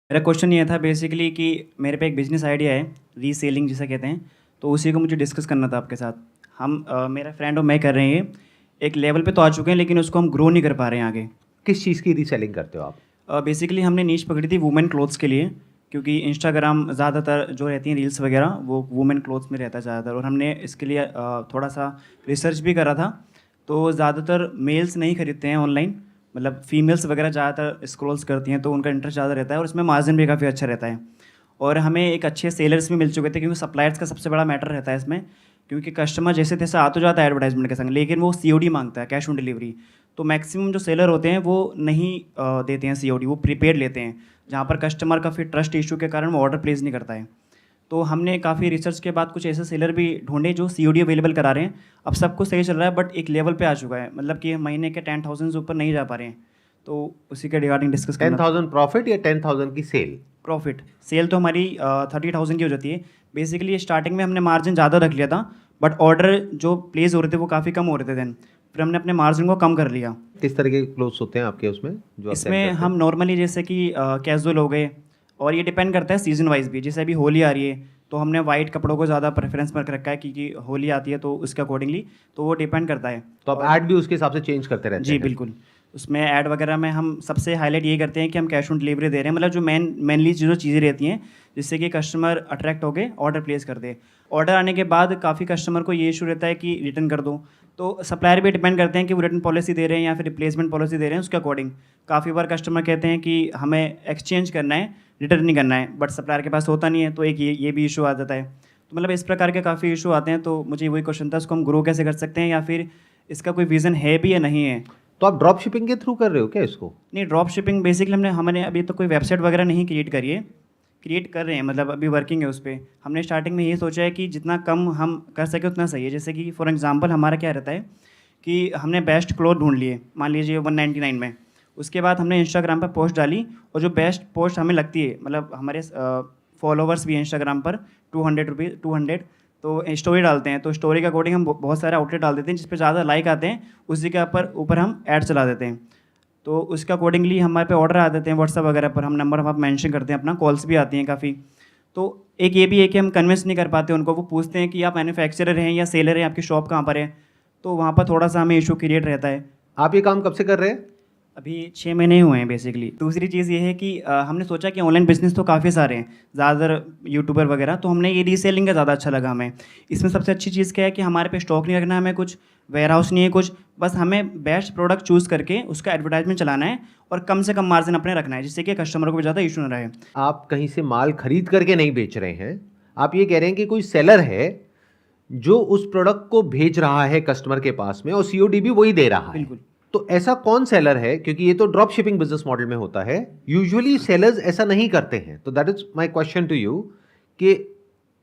मेरा क्वेश्चन ये था बेसिकली कि मेरे पे एक बिज़नेस आइडिया है, रीसेलिंग जिसे कहते हैं, तो उसी को मुझे डिस्कस करना था आपके साथ। मेरा फ्रेंड और मैं कर रहे हैं ये, एक लेवल पे तो आ चुके हैं लेकिन उसको हम ग्रो नहीं कर पा रहे हैं आगे। किस चीज़ की रीसेलिंग करते हो आप? बेसिकली हमने नीश पकड़ी थी वुमेन क्लोथ्स के लिए, क्योंकि इंस्टाग्राम ज़्यादातर जो रहती हैं रील्स वगैरह वो वुमेन क्लोथ्स में रहता है ज़्यादातर, और हमने इसके लिए थोड़ा सा रिसर्च भी करा था। तो ज़्यादातर मेल्स नहीं खरीदते हैं ऑनलाइन, मतलब फीमेल्स वगैरह ज़्यादातर स्क्रॉल्स करती हैं, तो उनका इंटरेस्ट ज़्यादा रहता है और इसमें मार्जिन भी काफ़ी अच्छा रहता है। और हमें एक अच्छे सेलर्स भी मिल चुके थे, क्योंकि सप्लायर्स का सबसे बड़ा मैटर रहता है इसमें, क्योंकि कस्टमर जैसे तैसे आ तो जाता है एडवर्टाइजमेंट के संग, लेकिन वो सीओडी मांगता है, कैश ऑन डिलीवरी। तो मैक्सिमम जो सेलर होते हैं वो नहीं देते हैं सीओडी, वो प्रीपेड लेते हैं, जहाँ पर कस्टमर का फिर ट्रस्ट इशू के कारण वो ऑर्डर प्लेस नहीं करता है। तो हमने काफ़ी रिसर्च के बाद कुछ ऐसे सेलर भी ढूंढे जो सीओडी अवेलेबल करा रहे हैं। अब सब कुछ सही चल रहा है, बट एक लेवल पे आ चुका है, मतलब कि महीने के 10,000 से ऊपर नहीं जा पा रहे हैं। तो उसी के रिगार्डिंग डिस्कस करना था। 10,000 प्रॉफिट या 10,000 की सेल? प्रॉफिट सेल तो हमारी 30,000 की हो जाती है। बेसिकली स्टार्टिंग में हमने मार्जिन ज़्यादा रख लिया था, बट ऑर्डर जो प्लेस हो रहे थे वो काफ़ी कम हो रहे थे देन, फिर हमने अपने मार्जिन को कम कर लिया। किस तरह के क्लोथ्स होते हैं आपके उसमें जो आप सेल इसमें करते हम हैं? नॉर्मली जैसे कि कैजुअल हो गए, और ये डिपेंड करता है सीजन वाइज भी। जैसे अभी होली आ रही है तो हमने वाइट कपड़ों को ज़्यादा प्रेफरेंस पर रखा है, क्योंकि होली आती है तो उसके अकॉर्डिंगली तो वो डिपेंड करता है। तो आप ऐड भी उसके हिसाब से चेंज करते रहते जी हैं? बिल्कुल। उसमें ऐड वगैरह में हम सबसे हाईलाइट ये करते हैं कि हम कैश ऑन डिलीवरी दे रहे हैं, मतलब जो मेनली जो चीज़ें रहती हैं जिससे कि कस्टमर अट्रैक्ट हो गए ऑर्डर प्लेस कर दे। ऑर्डर आने के बाद काफ़ी कस्टमर को ये इशू रहता है कि रिटर्न कर दो, तो सप्लायर भी डिपेंड करते हैं कि वो रिटर्न पॉलिसी दे रहे हैं या फिर रिप्लेसमेंट पॉलिसी दे रहे हैं, उसके अकॉर्डिंग। काफ़ी बार कस्टमर कहते हैं कि हमें एक्सचेंज करना है, रिटर्न नहीं करना है, बट सप्लायर के पास होता नहीं है, तो एक ये भी इशू आ जाता है। तो मतलब इस प्रकार के काफ़ी इशू आते हैं, तो मुझे वही क्वेश्चन था, इसको हम ग्रो कैसे कर सकते हैं, या फिर इसका कोई विज़न है भी या नहीं है। तो आप ड्रॉप शिपिंग के थ्रू कर रहे हो क्या इसको? नहीं, ड्रॉप शिपिंग बेसिकली हमने अभी तो कोई वेबसाइट वगैरह नहीं क्रिएट करी है, क्रिएट कर रहे हैं, मतलब अभी वर्किंग है उस पे। हमने स्टार्टिंग में ये सोचा है कि जितना कम हम कर सके उतना सही है। जैसे कि फॉर एग्जांपल हमारा क्या रहता है कि हमने बेस्ट क्लोथ ढूंढ लिए, मान लीजिए 199 में। उसके बाद हमने इंस्टाग्राम पर पोस्ट डाली, और जो बेस्ट पोस्ट हमें लगती है, मतलब हमारे फॉलोवर्स भी हैं इंस्टाग्राम पर 200 रुपीज़ 200, तो स्टोरी डालते हैं, तो स्टोरी के अकॉर्डिंग हम बहुत सारे आउटलेट डाल देते हैं जिस पे ज़्यादा लाइक आते हैं, उसी के ऊपर हम ऐड चला देते हैं। तो उसके अकॉर्डिंगली हमारे पे ऑर्डर आ जाते हैं व्हाट्सअप वगैरह पर, हम नंबर वहाँ मेंशन करते हैं अपना, कॉल्स भी आती हैं काफ़ी। तो एक ये भी है कि हम कन्विंस नहीं कर पाते उनको, वो पूछते हैं कि आप मैन्युफैक्चरर हैं या सेलर हैं, आपकी शॉप कहाँ पर है, तो वहाँ पर थोड़ा सा हमें इशू क्रिएट रहता है। आप ये काम कब से कर रहे हैं? अभी 6 महीने ही हुए हैं बेसिकली। दूसरी चीज़ ये है कि हमने सोचा कि ऑनलाइन बिजनेस तो काफ़ी सारे हैं, ज़्यादातर यूट्यूबर वगैरह, तो हमने ये रीसेलिंग का ज़्यादा अच्छा लगा हमें। इसमें सबसे अच्छी चीज़ क्या है कि हमारे पे स्टॉक नहीं रखना है, हमें कुछ वेयर हाउस नहीं है कुछ, बस हमें बेस्ट प्रोडक्ट चूज़ करके उसका एडवर्टाइजमेंट चलाना है, और कम से कम मार्जिन अपने रखना है, जिससे कि कस्टमर को भी ज़्यादा इशू ना रहे। आप कहीं से माल खरीद करके नहीं बेच रहे हैं, आप ये कह रहे हैं कि कोई सेलर है जो उस प्रोडक्ट को भेज रहा है कस्टमर के पास में और सीओडी भी वही दे रहा है। बिल्कुल। तो ऐसा कौन सेलर है, क्योंकि ये तो ड्रॉप शिपिंग बिजनेस मॉडल में होता है, यूजुअली सेलर्स ऐसा नहीं करते हैं। तो that is my question to you कि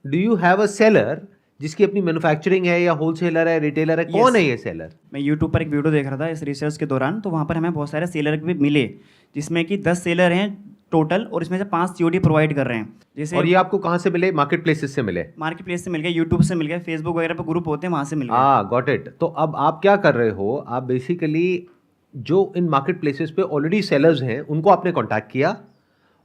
do you have a seller जिसकी अपनी मैन्युफैक्चरिंग है, या होलसेलर है, रिटेलर है? कौन Yes. है ये सेलर? मैं यूट्यूब पर एक वीडियो देख रहा था इस रिसर्च के दौरान, तो वहाँ पर हमें बहुत सारे सेलर भी मिले, जिसमें कि 10 सेलर हैं टोटल, और इसमें से 5 सीओडी प्रोवाइड कर रहे हैं। जैसे और ये आपको कहाँ से मिले? मार्केट प्लेसेस से मिले? मार्केट प्लेस से मिल गया, यूट्यूब से मिल गया, फेसबुक वगैरह पर ग्रुप होते हैं वहाँ से मिल गया। Got it. तो अब आप क्या कर रहे हो, आप बेसिकली जो इन मार्केट प्लेसेस पे ऑलरेडी सेलर्स हैं उनको आपने कांटेक्ट किया,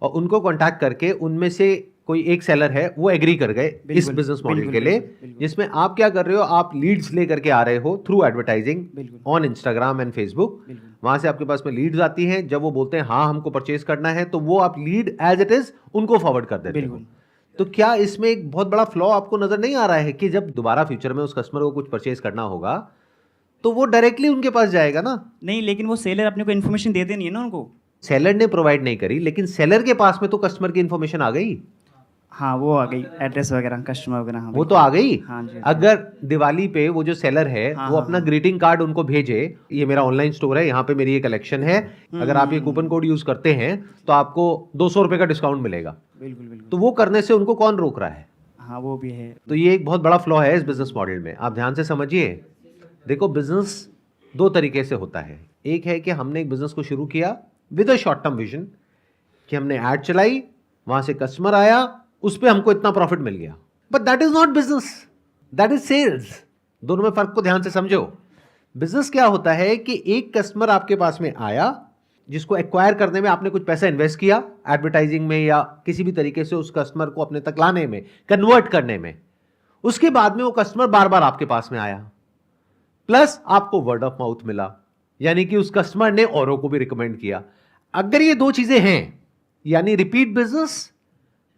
और उनको कांटेक्ट करके उनमें से कोई एक सेलर है वो एग्री कर गए इस बिल्कुल, बिजनेस मॉडल बिल्कुल, के लिए, बिल्कुल, बिल्कुल। जिसमें आप क्या कर रहे हो, आप लीड्स लेकर के आ रहे हो थ्रू एडवर्टाइजिंग बिल्कुल। On Instagram and Facebook. बिल्कुल। वहां से आपके पास में लीड्स आती हैं, जब वो बोलते हैं हाँ हमको परचेज करना है, तो वो आप लीड एज इट इज उनको फॉरवर्ड कर देते हो। बिल्कुल। तो क्या इसमें एक बहुत बड़ा फ्लॉ आपको नजर नहीं आ रहा है कि जब दोबारा फ्यूचर में उस कस्टमर को कुछ परचेज करना होगा तो वो डायरेक्टली उनके पास जाएगा ना? नहीं, लेकिन वो सेलर अपने को इन्फॉर्मेशन देते नहीं है ना उनको। सेलर ने प्रोवाइड नहीं करी, लेकिन सेलर के पास में तो कस्टमर की इंफॉर्मेशन आ गई। हाँ, वो आ गई, एड्रेस वगैरह कस्टमर वगैरह, हाँ वो तो बिल्कुल। आ गई। हाँ जी। अगर दिवाली पे वो जो सेलर है हाँ, वो हाँ, अपना हाँ। ग्रीटिंग कार्ड उनको भेजे, ये मेरा ऑनलाइन स्टोर है, यहाँ पे मेरी ये कलेक्शन है, अगर आप ये कूपन कोड यूज करते हैं तो आपको 200 रुपए का डिस्काउंट मिलेगा, बिल्कुल बिल्कुल। तो वो करने से उनको कौन रोक रहा है? हाँ, वो भी है। तो ये एक बहुत बड़ा फ्लॉ है इस बिजनेस मॉडल में, आप ध्यान से समझिए। देखो, बिजनेस दो तरीके से होता है। एक है कि हमने एक बिजनेस को शुरू किया with a short term vision, कि हमने ऐड चलाई, वहां से कस्टमर आया, उस पे हमको इतना प्रॉफिट मिल गया, but that is not business, that is sales. दोनों में फर्क को ध्यान से समझो। बिजनेस क्या होता है कि एक कस्टमर आपके पास में आया, जिसको एक्वायर करने में आपने कुछ पैसा इन्वेस्ट किया एडवर्टाइजिंग में या किसी भी तरीके से उस कस्टमर को अपने तक लाने में, कन्वर्ट करने में, उसके बाद में वो कस्टमर बार बार आपके पास में आया, प्लस आपको वर्ड ऑफ माउथ मिला, यानी कि उस कस्टमर ने औरों को भी रिकमेंड किया। अगर ये दो चीजें हैं, यानी repeat business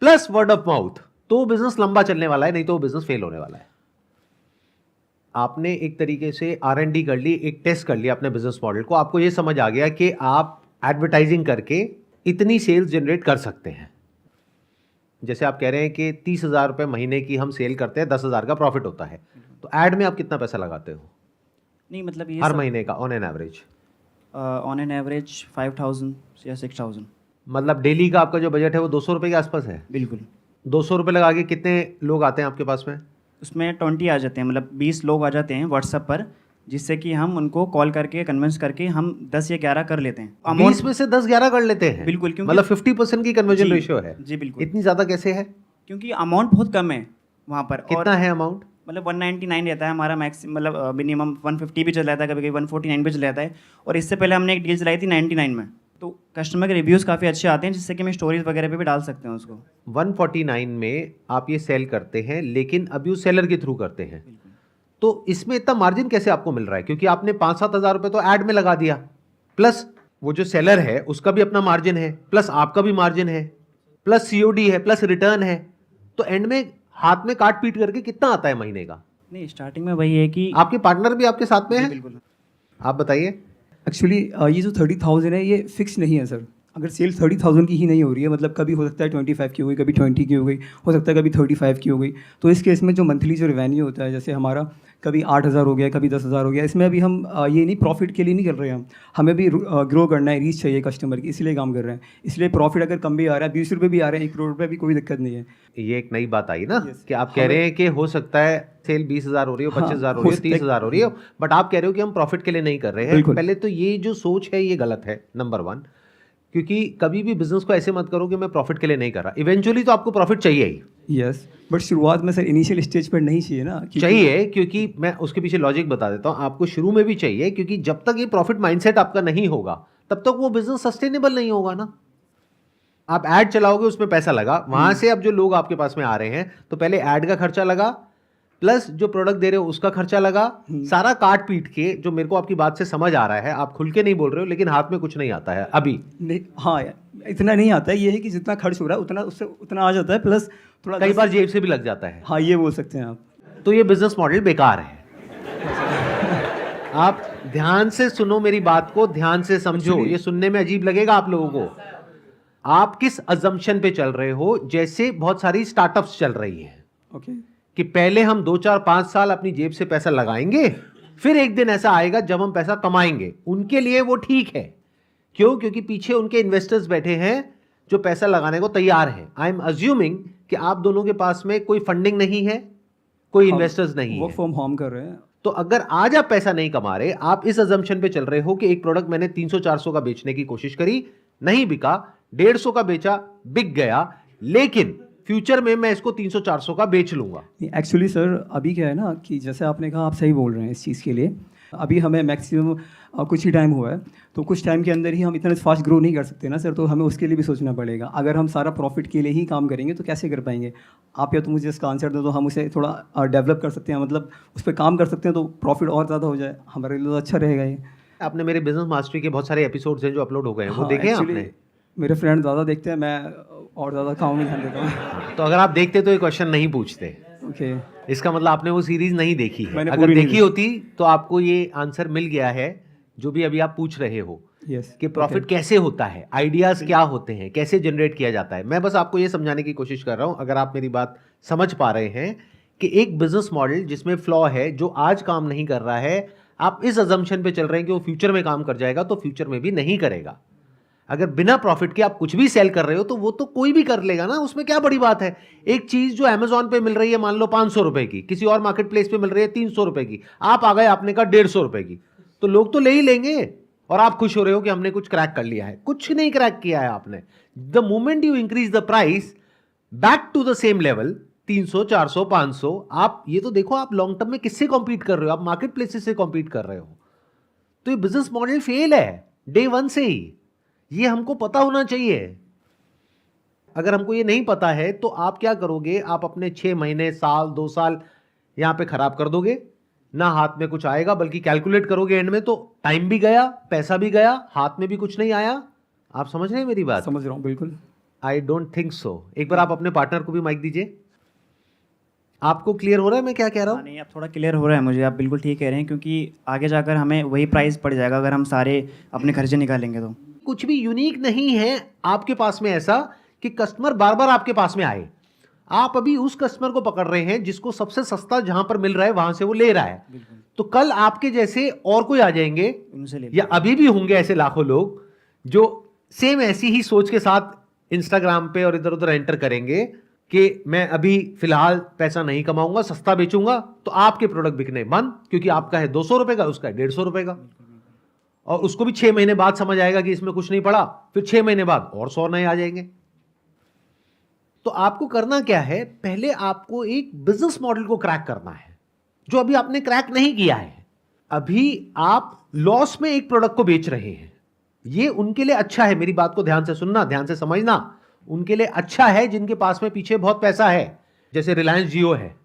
plus word of mouth, तो बिजनेस लंबा चलने वाला है, नहीं तो बिजनेस फेल होने वाला है। आपने एक तरीके से R&D कर ली, एक टेस्ट कर लिया अपने बिजनेस मॉडल को, आपको यह समझ आ गया कि आप एडवर्टाइजिंग करके इतनी सेल्स जनरेट कर सकते हैं। जैसे आप कह रहे हैं कि 30,000 रुपये महीने की हम सेल करते हैं, 10,000 का प्रॉफिट होता है, तो ऐड में आप कितना पैसा लगाते हो? नहीं मतलब ये हर महीने का ऑन एन एवरेज 5,000 या 6,000। मतलब डेली का आपका जो बजट है वो 200 रुपये के आसपास है? बिल्कुल। 200 रुपये लगा के कितने लोग आते हैं आपके पास में? उसमें 20 आ जाते हैं, मतलब 20 लोग आ जाते हैं व्हाट्सएप पर, जिससे कि हम उनको कॉल करके कन्विंस करके हम 10 या 11 कर लेते हैं। 20 में से 10-11 कर लेते हैं? बिल्कुल, क्योंकि मतलब 50% की कन्वर्जन रेशियो है। जी बिल्कुल। इतनी ज़्यादा कैसे है? क्योंकि अमाउंट बहुत कम है वहाँ पर। कितना है अमाउंट? मतलब 199 रहता है हमारा मैक्सिमम, मतलब मिनिमम 150 भी चल जाता है, कभी कभी 149 भी चल जाता है। और इससे पहले हमने एक डील चलाई थी 99 में, तो कस्टमर के रिव्यूज़ काफ़ी अच्छे आते हैं, जिससे कि हम स्टोरीज वगैरह पे भी डाल सकते हैं उसको। 149 में आप ये सेल करते हैं, लेकिन अभी उस सेलर के थ्रू करते हैं, तो इसमें इतना मार्जिन कैसे आपको मिल रहा है? क्योंकि आपने 5-7 हज़ार रुपये तो ऐड में लगा दिया, प्लस वो जो सेलर है उसका भी अपना मार्जिन है, प्लस आपका भी मार्जिन है, प्लस COD है, प्लस रिटर्न है, तो एंड में हाथ में काट पीट करके कितना आता है महीने का? नहीं, स्टार्टिंग में वही है कि आपके पार्टनर भी आपके साथ में है? बिल्कुल। आप बताइए। एक्चुअली ये जो 30,000 है ये फिक्स नहीं है सर। अगर सेल 30,000 की ही नहीं हो रही है, मतलब कभी हो सकता है 25 की हो गई, कभी 20 की हो गई, हो सकता है कभी 35 की हो गई, तो इस केस में जो मंथली जो रेवेन्यू होता है, जैसे हमारा कभी 8,000 हो गया, कभी 10,000 हो गया, इसमें अभी हम ये नहीं प्रॉफिट के लिए नहीं कर रहे हैं, हमें भी ग्रो करना है, रीच चाहिए कस्टमर की, इसलिए काम कर रहे हैं। इसलिए प्रॉफिट अगर कम भी आ रहा है, 20 रुपये भी आ रहे हैं, 1 करोड़ रुपये भी, कोई दिक्कत नहीं है। ये एक नई बात आई ना, Yes. कि आप कह रहे हैं कि हो सकता है सेल 20,000 हो रही हो, 25,000 हो रही हो, 30,000 हो रही हो, बट आप कह रहे हो कि हम प्रॉफिट के लिए नहीं कर रहे हैं। पहले तो ये जो सोच है ये गलत है, नंबर 1। क्योंकि कभी भी बिजनेस को ऐसे मत करो कि मैं प्रॉफिट के लिए नहीं कर रहा, इवेंचुअली तो आपको प्रॉफिट चाहिए ही। यस, बट शुरुआत में सर इनिशियल स्टेज पर नहीं चाहिए ना। चाहिए, क्योंकि मैं उसके पीछे लॉजिक बता देता हूँ आपको। शुरू में भी चाहिए, क्योंकि जब तक ये प्रॉफिट माइंडसेट आपका नहीं होगा तब तक वो बिजनेस सस्टेनेबल नहीं होगा ना। आप ऐड चलाओगे, उसमें पैसा लगा, वहां से अब जो लोग आपके पास में आ रहे हैं, तो पहले ऐड का खर्चा लगा, प्लस जो प्रोडक्ट दे रहे हो उसका खर्चा लगा, सारा काट पीट के, जो मेरे को आपकी बात से समझ आ रहा है, आप खुल के नहीं बोल रहे हो, लेकिन हाथ में कुछ नहीं आता है अभी। नहीं, हाँ यार, इतना नहीं आता है। ये है कि जितना खर्च हो रहा है उतना उससे उतना आ जाता है, प्लस थोड़ा कई बार जेब से भी लग जाता है। हाँ, ये बोल सकते हैं आप। तो ये बिजनेस मॉडल बेकार है। आप ध्यान से सुनो मेरी बात को, ध्यान से समझो। ये सुनने में अजीब लगेगा आप लोगों को। आप किस अजम्पशन पे चल रहे हो? जैसे बहुत सारी स्टार्टअप्स चल रही हैं ओके, कि पहले हम 2, 4, 5 साल अपनी जेब से पैसा लगाएंगे, फिर एक दिन ऐसा आएगा जब हम पैसा कमाएंगे। उनके लिए वो ठीक है। क्यों? क्योंकि पीछे उनके इन्वेस्टर्स बैठे हैं जो पैसा लगाने को तैयार हैं। आई एम अज्यूमिंग कि आप दोनों के पास में कोई फंडिंग नहीं है, कोई इन्वेस्टर्स नहीं है, वर्क फ्रॉम होम कर रहे हैं। तो अगर आज आप पैसा नहीं कमा रहे, आप इस अजम्पशन पे चल रहे हो कि एक प्रोडक्ट मैंने 300-400 का बेचने की कोशिश करी, नहीं बिका, 150 का बेचा, बिक गया, लेकिन फ्यूचर में मैं इसको 300-400 का बेच लूंगा। एक्चुअली सर अभी क्या है ना कि जैसे आपने कहा, आप सही बोल रहे हैं इस चीज़ के लिए। अभी हमें मैक्सिमम कुछ ही टाइम हुआ है, तो कुछ टाइम के अंदर ही हम इतना फास्ट ग्रो नहीं कर सकते ना सर, तो हमें उसके लिए भी सोचना पड़ेगा। अगर हम सारा प्रॉफिट के लिए ही काम करेंगे तो कैसे कर पाएंगे? आप या तो मुझे इसका आंसर दो, तो हम उसे थोड़ा डेवलप कर सकते हैं, मतलब उस पर काम कर सकते हैं, तो प्रॉफिट और ज़्यादा हो जाए, हमारे लिए तो अच्छा रहेगा ये। आपने मेरे बिजनेस मास्टरी के बहुत सारे एपिसोड्स हैं जो अपलोड हो गए हैं, वो हाँ, देखे हैं actually, आपने? मेरे फ्रेंड ज़्यादा देखते हैं, मैं और ज़्यादा काम में ध्यान देता हूँ। तो अगर आप देखते तो ये क्वेश्चन नहीं पूछते। ओके, इसका मतलब आपने वो सीरीज नहीं देखी है। मैंने अगर पूरी नहीं देखी होती तो आपको ये आंसर मिल गया है जो भी अभी आप पूछ रहे हो, यस, कि प्रॉफिट कैसे होता है, आइडियाज क्या होते हैं, कैसे जनरेट किया जाता है। मैं बस आपको ये समझाने की कोशिश कर रहा हूं, अगर आप मेरी बात समझ पा रहे हैं, कि एक बिजनेस मॉडल जिसमें फ्लॉ है, जो आज काम नहीं कर रहा है, आप इस अजम्पशन पे चल रहे हैं कि वो फ्यूचर में काम कर जाएगा, तो फ्यूचर में भी नहीं करेगा। अगर बिना प्रॉफिट के आप कुछ भी सेल कर रहे हो तो वो तो कोई भी कर लेगा ना, उसमें क्या बड़ी बात है। एक चीज जो अमेजोन पे मिल रही है मान लो 500 रुपए की, किसी और मार्केट प्लेस पे मिल रही है 300 रुपए की, आप आ गए आपने कहा 150 रुपए की, तो लोग तो ले ही लेंगे और आप खुश हो रहे हो कि हमने कुछ क्रैक कर लिया है। कुछ नहीं क्रैक किया है आपने। The moment you increase the price back to the same level, 300, 400, 500, आप ये तो देखो आप लॉन्ग टर्म में किससे कॉम्पीट कर रहे हो? आप मार्केट प्लेसेस से कॉम्पीट कर रहे हो। तो ये बिजनेस मॉडल फेल है डे 1 से ही। ये हमको पता होना चाहिए। अगर हमको ये नहीं पता है तो आप क्या करोगे, आप अपने 6 महीने, साल, 2 साल यहां पे खराब कर दोगे, ना हाथ में कुछ आएगा, बल्कि कैलकुलेट करोगे एंड में तो टाइम भी गया, पैसा भी गया, हाथ में भी कुछ नहीं आया। आप समझ रहे हैं मेरी बात? समझ रहा हूँ बिल्कुल। I don't think so. एक बार आप अपने पार्टनर को भी माइक दीजिए। आपको क्लियर हो रहा है मैं क्या कह रहा हूं? नहीं, आप थोड़ा क्लियर हो रहा है मुझे, आप बिल्कुल ठीक कह रहे हैं, क्योंकि आगे जाकर हमें वही प्राइस पड़ जाएगा अगर हम सारे अपने खर्चे निकालेंगे तो। कुछ भी यूनिक नहीं है आपके पास में ऐसा कि कस्टमर बार बार आपके पास में आए। आप अभी उस कस्टमर को पकड़ रहे हैं जिसको सबसे सस्ता जहां पर मिल रहा है वहां से वो ले रहा है। तो कल आपके जैसे और कोई आ जाएंगे, उनसे ले या अभी भी होंगे ऐसे लाखों लोग जो सेम ऐसी ही सोच के साथ इंस्टाग्राम पे और इधर उधर एंटर करेंगे कि मैं अभी फिलहाल पैसा नहीं कमाऊंगा, सस्ता बेचूंगा, तो आपके प्रोडक्ट बिकने बंद, क्योंकि आपका है 200 रुपए का, उसका है 150 रुपए का। और उसको भी 6 महीने बाद समझ आएगा कि इसमें कुछ नहीं पड़ा, फिर 6 महीने बाद और 100 नए आ जाएंगे। तो आपको करना क्या है, पहले आपको एक बिजनेस मॉडल को क्रैक करना है, जो अभी आपने क्रैक नहीं किया है। अभी आप लॉस में एक प्रोडक्ट को बेच रहे हैं, ये उनके लिए अच्छा है, मेरी बात को ध्यान से सुनना, ध्यान से समझना, उनके लिए अच्छा है जिनके पास में पीछे बहुत पैसा है। जैसे रिलायंस जियो है,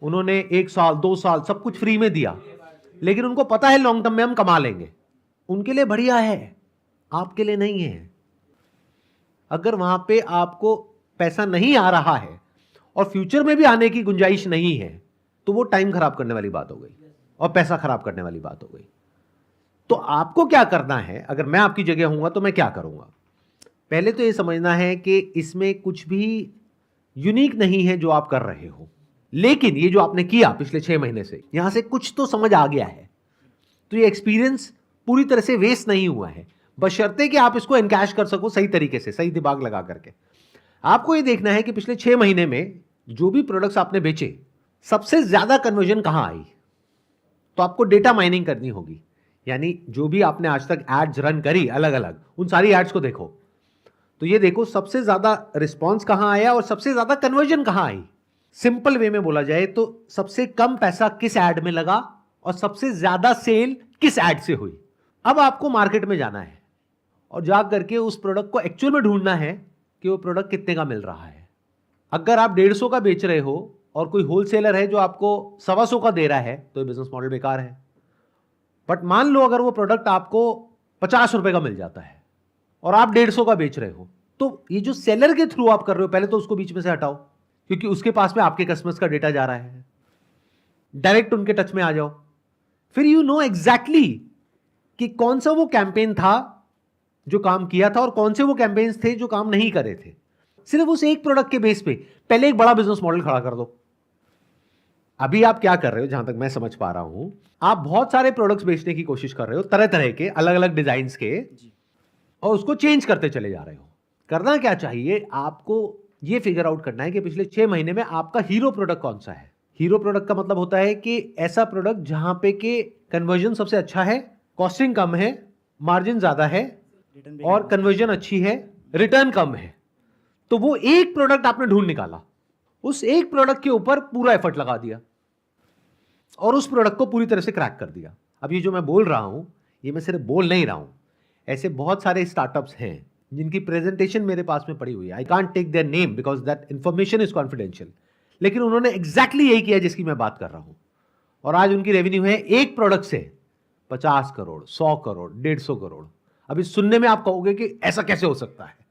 उन्होंने 1 साल 2 साल सब कुछ फ्री में दिया, लेकिन उनको पता है लॉन्ग टर्म में हम कमा लेंगे, उनके लिए बढ़िया है, आपके लिए नहीं है। अगर वहां पे आपको पैसा नहीं आ रहा है और फ्यूचर में भी आने की गुंजाइश नहीं है, तो वो टाइम खराब करने वाली बात हो गई और पैसा खराब करने वाली बात हो गई। तो आपको क्या करना है, अगर मैं आपकी जगह हूंगा तो मैं क्या करूंगा? पहले तो ये समझना है कि इसमें कुछ भी यूनिक नहीं है जो आप कर रहे हो, लेकिन ये जो आपने किया पिछले 6 महीने से, यहां से कुछ तो समझ आ गया है। तो ये एक्सपीरियंस पूरी तरह से वेस्ट नहीं हुआ है, बशर्ते कि आप इसको एनकैश कर सको सही तरीके से, सही दिमाग लगा करके। आपको ये देखना है कि पिछले 6 महीने में जो भी प्रोडक्ट्स आपने बेचे, सबसे ज्यादा कन्वर्जन कहां आई। तो आपको डेटा माइनिंग करनी होगी, यानी जो भी आपने आज तक एड्स रन करी अलग अलग, उन सारी एड्स को देखो, तो ये देखो सबसे ज्यादा रिस्पॉन्स कहां आया और सबसे ज्यादा कन्वर्जन कहां आई। सिंपल वे में बोला जाए तो सबसे कम पैसा किस एड में लगा और सबसे ज्यादा सेल किस एड से हुई। अब आपको मार्केट में जाना है और जा करके उस प्रोडक्ट को एक्चुअल में ढूंढना है कि वो प्रोडक्ट कितने का मिल रहा है। अगर आप 150 का बेच रहे हो और कोई होलसेलर है जो आपको 125 का दे रहा है, तो ये बिजनेस मॉडल बेकार है। बट मान लो अगर वो प्रोडक्ट आपको 50 रुपए का मिल जाता है और आप 150 का बेच रहे हो, तो ये जो सेलर के थ्रू आप कर रहे हो, पहले तो उसको बीच में से हटाओ, क्योंकि उसके पास में आपके कस्टमर्स का डेटा जा रहा है। डायरेक्ट उनके टच में आ जाओ, फिर यू नो एग्जैक्टली कि कौन सा वो कैंपेन था जो काम किया था और कौन से वो कैंपेन्स थे जो काम नहीं करे थे। सिर्फ उस एक प्रोडक्ट के बेस पे पहले एक बड़ा बिजनेस मॉडल खड़ा कर दो। अभी आप क्या कर रहे हो, जहां तक मैं समझ पा रहा हूं, आप बहुत सारे प्रोडक्ट्स बेचने की कोशिश कर रहे हो, तरह तरह के, अलग अलग डिजाइन के, और उसको चेंज करते चले जा रहे हो। करना क्या चाहिए, आपको यह फिगर आउट करना है कि पिछले 6 महीने में आपका हीरो प्रोडक्ट कौन सा है। हीरो प्रोडक्ट का मतलब होता है कि ऐसा प्रोडक्ट जहां पे के कन्वर्जन सबसे अच्छा है, कॉस्टिंग कम है, मार्जिन ज्यादा है और कन्वर्जन अच्छी है, रिटर्न कम है। तो वो एक प्रोडक्ट आपने ढूंढ निकाला, उस एक प्रोडक्ट के ऊपर पूरा एफर्ट लगा दिया और उस प्रोडक्ट को पूरी तरह से क्रैक कर दिया। अब ये जो मैं बोल रहा हूं, ये मैं सिर्फ बोल नहीं रहा हूं, ऐसे बहुत सारे स्टार्टअप्स हैं जिनकी प्रेजेंटेशन मेरे पास में पड़ी हुई है। I can't take their name because that information is confidential, लेकिन उन्होंने एग्जैक्टली यही किया जिसकी मैं बात कर रहा हूं। और आज उनकी रेवेन्यू है एक प्रोडक्ट से 50 करोड़, 100 करोड़, 150 करोड़। अभी सुनने में आप कहोगे कि ऐसा कैसे हो सकता है।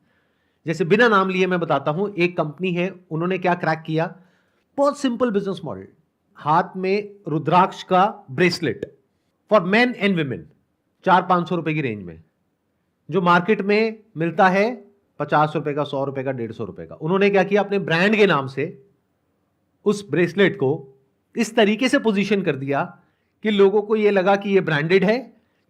जैसे बिना नाम लिए मैं बताता हूं, एक कंपनी है, उन्होंने क्या क्रैक किया, बहुत सिंपल बिजनेस मॉडल, हाथ में रुद्राक्ष का bracelet for main and women, 400-500 रुपए की रेंज में, जो मार्केट में मिलता है 50 रुपए का, 100 रुपए का, 150 रुपए का। उन्होंने क्या किया, अपने ब्रांड के नाम से उस ब्रेसलेट को इस तरीके से पोजीशन कर दिया कि लोगों को यह लगा कि यह ब्रांडेड है,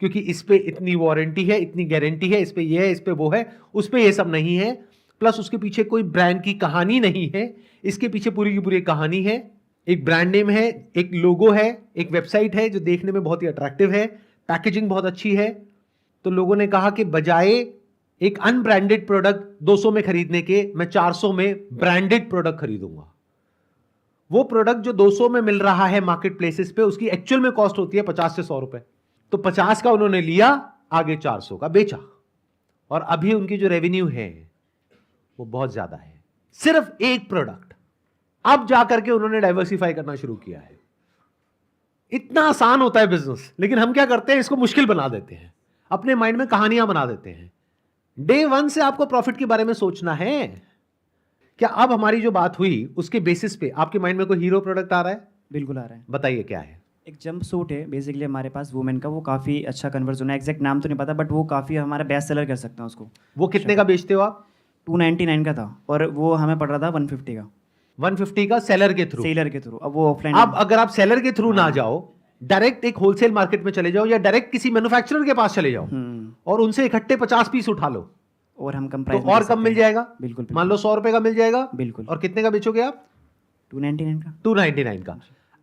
क्योंकि इस पे इतनी वारंटी है, इतनी गारंटी है, इस पे ये है, इस पे वो है, उस पे ये सब नहीं है। प्लस उसके पीछे कोई ब्रांड की कहानी नहीं है, इसके पीछे पूरी की पूरी कहानी है। एक ब्रांड नेम है, एक लोगो है, एक वेबसाइट है जो देखने में बहुत ही अट्रैक्टिव है, पैकेजिंग बहुत अच्छी है। तो लोगों ने कहा कि बजाय एक अनब्रांडेड प्रोडक्ट 200 में खरीदने के, मैं 400 में ब्रांडेड प्रोडक्ट खरीदूंगा। वो प्रोडक्ट जो 200 में मिल रहा है मार्केट प्लेसेस पे, उसकी एक्चुअल में कॉस्ट होती है 50 से 100 रुपए। तो 50 का उन्होंने लिया, आगे 400 का बेचा। और अभी उनकी जो रेवेन्यू है वो बहुत ज्यादा है, सिर्फ एक प्रोडक्ट। अब जाकर के उन्होंने डाइवर्सिफाई करना शुरू किया है। इतना आसान होता है बिजनेस, लेकिन हम क्या करते हैं, इसको मुश्किल बना देते हैं, अपने माइंड में कहानियां बना देते हैं। डे वन से आपको प्रॉफिट के बारे में सोचना है। क्या अब हमारी जो बात हुई उसके बेसिस पे आपके माइंड में कोई हीरो प्रोडक्ट आ रहा है? बिल्कुल आ रहा है। बताइए क्या है। एक जंप सूट है बेसिकली हमारे पास वुमेन का, वो काफ़ी अच्छा कन्वर्जन है, एग्जैक्ट नाम तो नहीं पता बट वो काफ़ी हमारा बेस्ट सेलर कर सकते हैं उसको। वो कितने का बेचते हो आप? 299 का था और वो हमें पड़ रहा था 150 का 150 का सेलर के थ्रू। सेलर के थ्रू। अब वो ऑफलाइन अब अगर आप सेलर के थ्रू ना जाओ, डायरेक्ट एक होलसेल मार्केट में चले जाओ या डायरेक्ट किसी मैन्युफैक्चरर के पास चले जाओ और उनसे इकट्ठे 50 पीस उठा लो, और हम कम तो प्राइस और कम मिल जाएगा। बिल्कुल मान लो 100 रुपए का मिल जाएगा। बिल्कुल। और कितने का बेचोगे आप? 299 का। 299 का।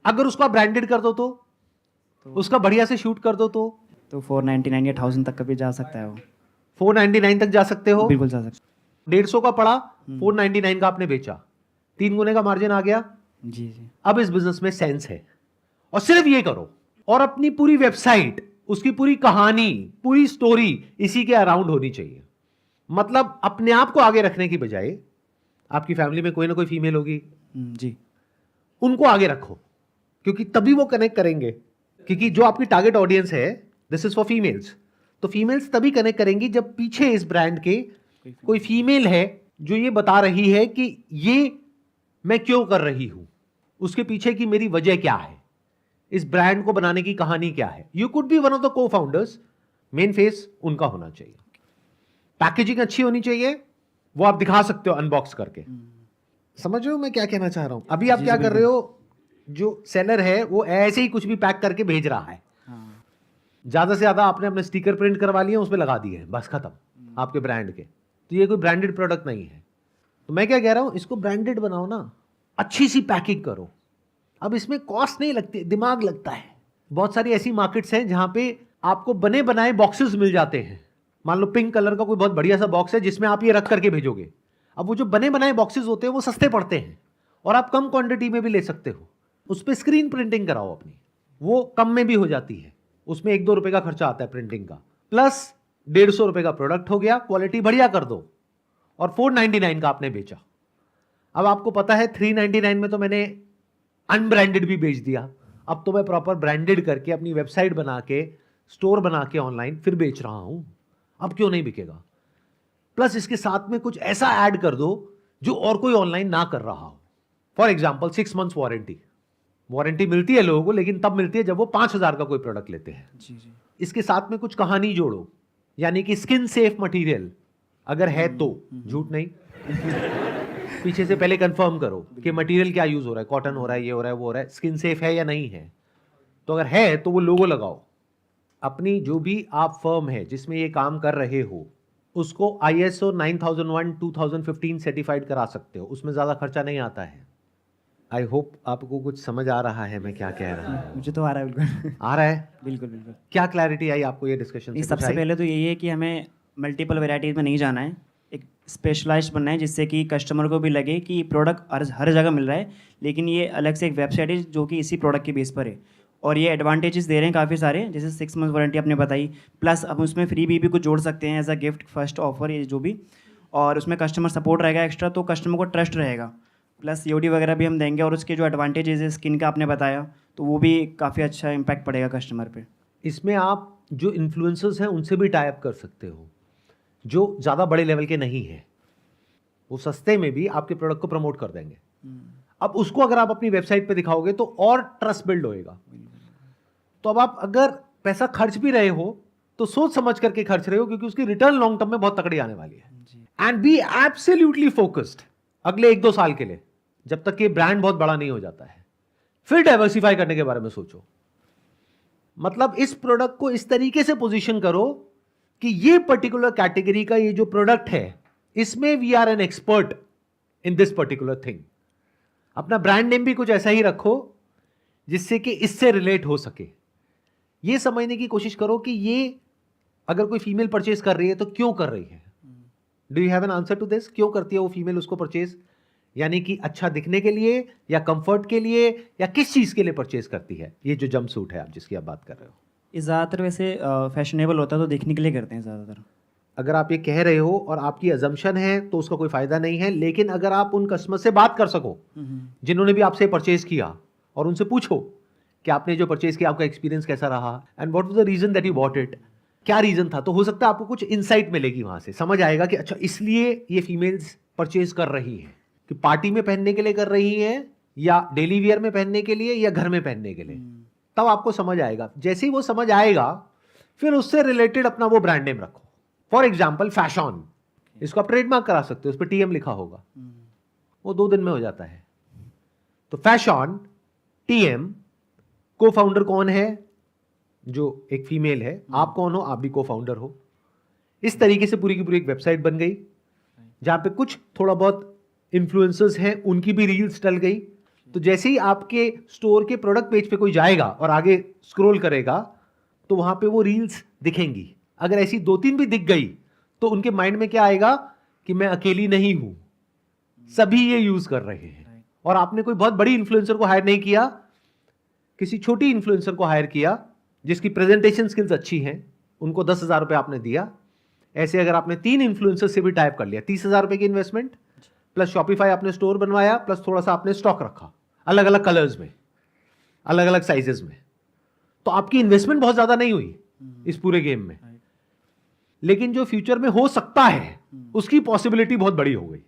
अगर उसको आप ब्रांडेड कर दो तो उसका बढ़िया से शूट कर दो तो 499 या 1000 तक का भी जा सकता है वो। 499 तक जा सकते हो। बिल्कुल जा सकता 150 का पड़ा, 499 का आपने बेचा, 3 गुने का मार्जिन आ गया। है। जी जी। अब इस बिजनेस में सेंस है, और सिर्फ ये करो, और अपनी पूरी वेबसाइट, उसकी पूरी कहानी, पूरी स्टोरी इसी के अराउंड होनी चाहिए। मतलब अपने आप को आगे रखने की बजाय, आपकी फैमिली में कोई ना कोई फीमेल होगी, जी। उनको आगे रखो, क्योंकि तभी वो कनेक्ट करेंगे। क्योंकि जो आपकी टारगेट ऑडियंस है, दिस इज फॉर फीमेल्स, तो फीमेल्स तभी कनेक्ट करेंगी जब पीछे इस ब्रांड के कोई फीमेल है जो ये बता रही है कि ये मैं क्यों कर रही हूं, उसके पीछे की मेरी वजह क्या है, इस ब्रांड को बनाने की कहानी क्या है। You could be one of the को फाउंडर्स, मेन फेस उनका होना चाहिए, पैकेजिंग अच्छी होनी चाहिए, वो आप दिखा सकते हो अनबॉक्स करके। समझ रहे हो मैं क्या कहना चाह रहा हूं? अभी आप क्या कर रहे हो, जो सेलर है वो ऐसे ही कुछ भी पैक करके भेज रहा है, ज्यादा से ज्यादा आपने अपने स्टिकर प्रिंट करवा लिए, उस पर लगा दिए, बस खत्म आपके ब्रांड के। तो ये कोई ब्रांडेड प्रोडक्ट नहीं है। तो मैं क्या कह रहा हूं, इसको ब्रांडेड बनाओ ना, अच्छी सी पैकिंग करो। अब इसमें कॉस्ट नहीं लगती, दिमाग लगता है। बहुत सारी ऐसी मार्केट्स हैं जहां पे आपको बने बनाए बॉक्सेस मिल जाते हैं। मान लो पिंक कलर का कोई बहुत बढ़िया सा बॉक्स है जिसमें आप ये रख करके भेजोगे। अब वो जो बने बनाए बॉक्सेस होते हैं वो सस्ते पड़ते हैं और आप कम क्वांटिटी में भी ले सकते हो। उस पर स्क्रीन प्रिंटिंग कराओ अपनी, वो कम में भी हो जाती है, उसमें 1-2 रुपए का खर्चा आता है प्रिंटिंग का, प्लस 150 रुपए का प्रोडक्ट हो गया, क्वालिटी बढ़िया कर दो, और 499 का आपने बेचा। अब आपको पता है 399 में तो मैंने अनब्रांडेड भी बेच दिया, अब तो मैं प्रॉपर ब्रांडेड करके अपनी वेबसाइट बना के, स्टोर बना के ऑनलाइन फिर बेच रहा हूं। अब क्यों नहीं बिकेगा? प्लस इसके साथ में कुछ ऐसा ऐड कर दो जो और कोई ऑनलाइन ना कर रहा हो। फॉर एग्जाम्पल 6 मंथ्स वारंटी मिलती है लोगों को, लेकिन तब मिलती है जब वो 5000 का कोई प्रोडक्ट लेते हैं। जी जी। इसके साथ में कुछ कहानी जोड़ो, यानी कि स्किन सेफ मटेरियल अगर है तो, झूठ नहीं पीछे से पहले कंफर्म करो कि मटेरियल क्या यूज हो रहा है, कॉटन हो रहा है, ये हो रहा है, वो हो रहा है, स्किन सेफ है या नहीं है। तो अगर है तो वो लोगो लगाओ। अपनी जो भी आप फर्म है जिसमें ये काम कर रहे हो उसको ISO 9001 2015 सर्टिफाइड करा सकते हो, उसमें ज्यादा खर्चा नहीं आता है। आई होप आपको कुछ समझ आ रहा है मैं क्या कह रहा हूँ। मुझे तो आ रहा है बिल्कुल। आ रहा है? बिल्कुल बिल्कुल। क्या क्लैरिटी आई आपको ये डिस्कशन से? सबसे पहले तो यही है कि हमें मल्टीपल वैरायटीज़ में नहीं जाना है, एक स्पेशलाइज्ड बनना है जिससे कि कस्टमर को भी लगे कि प्रोडक्ट हर जगह मिल रहा है, लेकिन ये अलग से एक वेबसाइट है जो कि इसी प्रोडक्ट के बेस पर है, और ये एडवांटेजेस दे रहे हैं काफ़ी सारे, जैसे 6 मंथ वारंटी आपने बताई, प्लस अब उसमें फ्री भी कुछ जोड़ सकते हैं as a gift, first offer ये जो भी, और उसमें कस्टमर सपोर्ट रहेगा एक्स्ट्रा, तो कस्टमर को ट्रस्ट रहेगा, प्लस COD वगैरह भी हम देंगे, और उसके जो एडवांटेजेस है स्किन का आपने बताया, तो वो भी काफ़ी अच्छा इम्पैक्ट पड़ेगा कस्टमर पे। इसमें आप जो इन्फ्लुएंसर्स हैं उनसे भी टाई अप कर सकते हो, जो ज़्यादा बड़े लेवल के नहीं हैं, वो सस्ते में भी आपके प्रोडक्ट को प्रमोट कर देंगे। अब उसको अगर आप अपनी वेबसाइट पे दिखाओगे तो और ट्रस्ट बिल्ड होएगा। तो अब आप अगर पैसा खर्च भी रहे हो तो सोच समझ करके खर्च रहे हो, क्योंकि उसकी रिटर्न लॉन्ग टर्म में बहुत तकड़ी आने वाली है। एंड बी एब्सोल्युटली फोकस्ड अगले 1-2 साल के लिए, जब तक ये ब्रांड बहुत बड़ा नहीं हो जाता है। फिर डाइवर्सिफाई करने के बारे में सोचो। मतलब इस प्रोडक्ट को इस तरीके से पोजीशन करो कि ये पर्टिकुलर कैटेगरी का ये जो प्रोडक्ट है, इसमें we are an expert in this particular thing. अपना ब्रांड नेम भी कुछ ऐसा ही रखो जिससे कि इससे रिलेट हो सके। ये समझने की कोशिश करो कि ये अगर कोई फीमेल परचेज कर रही है तो क्यों कर रही है। Do you have an answer to this? क्यों करती है वो फीमेल उसको परचेज? यानी कि अच्छा दिखने के लिए, या कंफर्ट के लिए, या किस चीज के लिए परचेज करती है ये जो जंपसूट है आप जिसकी आप बात कर रहे हो? ये ज़्यादातर वैसे फैशनेबल होता है तो देखने के लिए करते हैं ज़्यादातर। अगर आप ये कह रहे हो और आपकी अजम्पशन है तो उसका कोई फायदा नहीं है, लेकिन अगर आप उन कस्टमर से बात कर सको जिन्होंने भी आपसे परचेज किया और उनसे पूछो कि आपने जो परचेज किया आपका एक्सपीरियंस कैसा रहा and what was the reason that you bought it, क्या रीजन था, तो हो सकता है आपको कुछ इनसाइट मिलेगी वहां से, समझ आएगा कि अच्छा इसलिए ये फीमेल्स परचेज कर रही हैं, कि पार्टी में पहनने के लिए कर रही हैं या डेली वियर में पहनने के लिए या घर में पहनने के लिए, तब आपको समझ आएगा। जैसे ही वो समझ आएगा फिर उससे रिलेटेड अपना वो ब्रांड नेम रखो। फॉर एग्जाम्पल फैशन, इसको आप ट्रेडमार्क करा सकते हो, उस पर टीएम लिखा होगा, वो 2 दिन में हो जाता है। तो फैशन टीएम, को फाउंडर कौन है, जो एक फीमेल है, आप कौन हो, आप भी को फाउंडर हो। इस तरीके से पूरी की पूरी एक वेबसाइट बन गई जहां पे कुछ थोड़ा बहुत इन्फ्लुएंसर्स हैं, उनकी भी रील्स डल गई। तो जैसे ही आपके स्टोर के प्रोडक्ट पेज पे कोई जाएगा और आगे स्क्रॉल करेगा तो वहां पे वो रील्स दिखेंगी। अगर ऐसी 2-3 भी दिख गई तो उनके माइंड में क्या आएगा कि मैं अकेली नहीं हूं, सभी ये यूज कर रहे हैं। और आपने कोई बहुत बड़ी इन्फ्लुएंसर को हायर नहीं किया, किसी छोटी इन्फ्लुएंसर को हायर किया जिसकी प्रेजेंटेशन स्किल्स अच्छी हैं, उनको 10,000 रुपए आपने दिया। ऐसे अगर आपने 3 इन्फ्लुएंसर से भी टाइप कर लिया, 30,000 रुपए की इन्वेस्टमेंट प्लस शॉपिफाई आपने स्टोर बनवाया प्लस थोड़ा सा आपने स्टॉक रखा अलग अलग कलर्स में, अलग अलग साइजेस में, तो आपकी इन्वेस्टमेंट बहुत ज्यादा नहीं हुई इस पूरे गेम में, लेकिन जो फ्यूचर में हो सकता है उसकी पॉसिबिलिटी बहुत बड़ी हो गई।